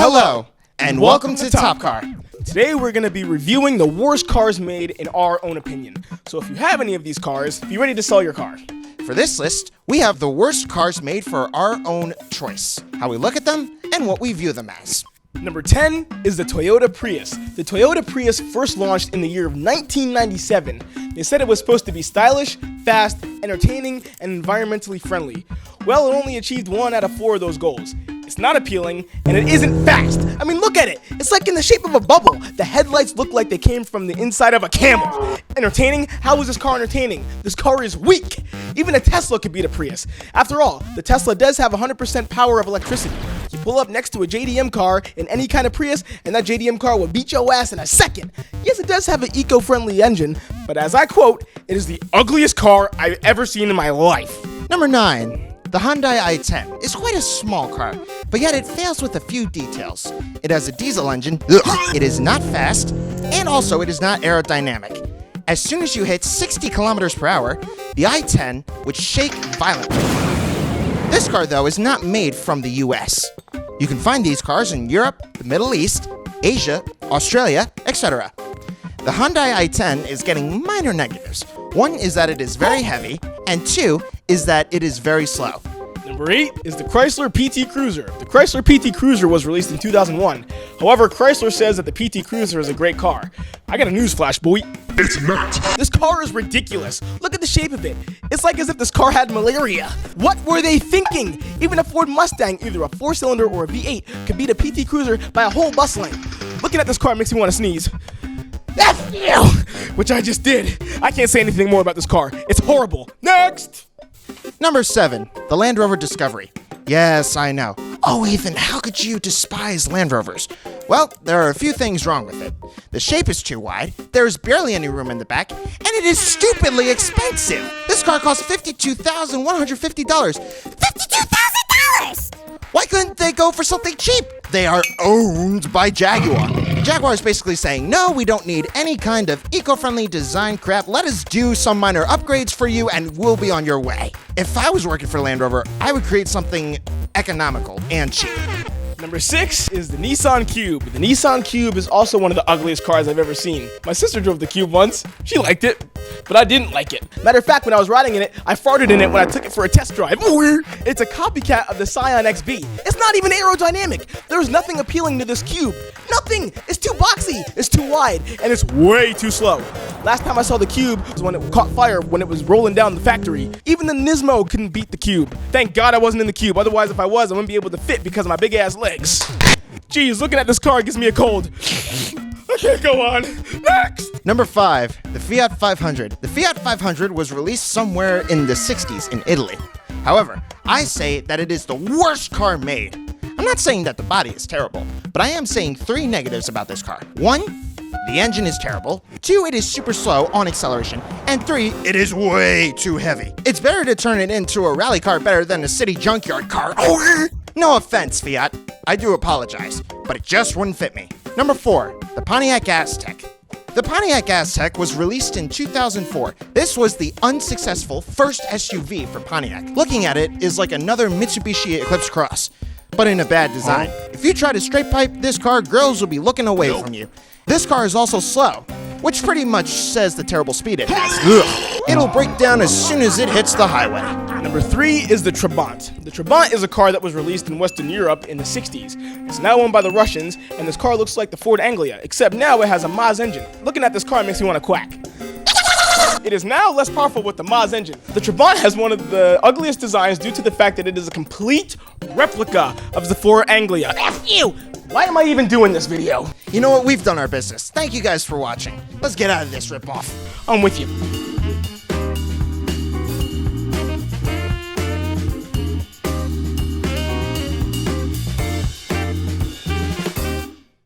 Hello, and welcome to Top Car. Today we're going to be reviewing the worst cars made in our own opinion. So if you have any of these cars, be ready to sell your car. For this list, we have the worst cars made for our own choice, how we look at them, and what we view them as. Number 10 is the Toyota Prius. The Toyota Prius first launched in the year of 1997. They said it was supposed to be stylish, fast, entertaining, and environmentally friendly. Well, it only achieved 1 out of 4 of those goals. It's not appealing, and it isn't fast. I mean, look at it. It's like in the shape of a bubble. The headlights look like they came from the inside of a camel. Entertaining? How is this car entertaining? This car is weak. Even a Tesla could beat a Prius. After all, the Tesla does have 100% power of electricity. You pull up next to a JDM car in any kind of Prius, and that JDM car will beat your ass in a second. Yes, it does have an eco-friendly engine, but as I quote, it is the ugliest car I've ever seen in my life. Number 9. The Hyundai i10 is quite a small car, but yet it fails with a few details. It has a diesel engine, it is not fast, and also it is not aerodynamic. As soon as you hit 60 kilometers per hour, the i10 would shake violently. This car, though, is not made from the US. You can find these cars in Europe, the Middle East, Asia, Australia, etc. The Hyundai i10 is getting minor negatives. 1 is that it is very heavy, and 2 is that it is very slow. Number 8 is the Chrysler PT Cruiser. The Chrysler PT Cruiser was released in 2001. However, Chrysler says that the PT Cruiser is a great car. I got a newsflash, boy. It's not. This car is ridiculous. Look at the shape of it. It's like as if this car had malaria. What were they thinking? Even a Ford Mustang, either a 4-cylinder or a V8, could beat a PT Cruiser by a whole bus length. Looking at this car makes me want to sneeze. F you! Which I just did. I can't say anything more about this car. It's horrible. Next! Number 7. The Land Rover Discovery. Yes, I know. Oh, Ethan, how could you despise Land Rovers? Well, there are a few things wrong with it. The shape is too wide, there is barely any room in the back, and it is stupidly expensive. This car costs $52,150. $52,000! Why couldn't they go for something cheap? They are owned by Jaguar. Jaguar is basically saying, no, we don't need any kind of eco-friendly design crap. Let us do some minor upgrades for you and we'll be on your way. If I was working for Land Rover, I would create something economical and cheap. Number 6 is the Nissan Cube. The Nissan Cube is also one of the ugliest cars I've ever seen. My sister drove the Cube once. She liked it, but I didn't like it. Matter of fact, when I was riding in it, I farted in it when I took it for a test drive. It's a copycat of the Scion XB. It's not even aerodynamic. There's nothing appealing to this Cube. Nothing. It's too boxy, it's too wide, and it's way too slow. Last time I saw the Cube was when it caught fire when it was rolling down the factory. Even the Nismo couldn't beat the Cube. Thank God I wasn't in the Cube. Otherwise, if I was, I wouldn't be able to fit because of my big ass legs. Jeez, looking at this car gives me a cold. I can't go on. Next! Number 5, the Fiat 500. The Fiat 500 was released somewhere in the 60s in Italy. However, I say that it is the worst car made. I'm not saying that the body is terrible, but I am saying 3 negatives about this car. 1, the engine is terrible. 2, it is super slow on acceleration. And 3, it is way too heavy. It's better to turn it into a rally car better than a city junkyard car. No offense, Fiat. I do apologize, but it just wouldn't fit me. Number 4, the Pontiac Aztek. The Pontiac Aztek was released in 2004. This was the unsuccessful first SUV for Pontiac. Looking at it is like another Mitsubishi Eclipse Cross, but in a bad design. If you try to straight pipe this car, girls will be looking away from you. This car is also slow, which pretty much says the terrible speed it has. It'll break down as soon as it hits the highway. Number 3 is the Trabant. The Trabant is a car that was released in Western Europe in the 60s. It's now owned by the Russians, and this car looks like the Ford Anglia, except now it has a Maz engine. Looking at this car makes me want to quack. It is now less powerful with the Maz engine. The Trabant has one of the ugliest designs due to the fact that it is a complete replica of the Ford Anglia. F you! Why am I even doing this video? You know what? We've done our business. Thank you guys for watching. Let's get out of this ripoff. I'm with you.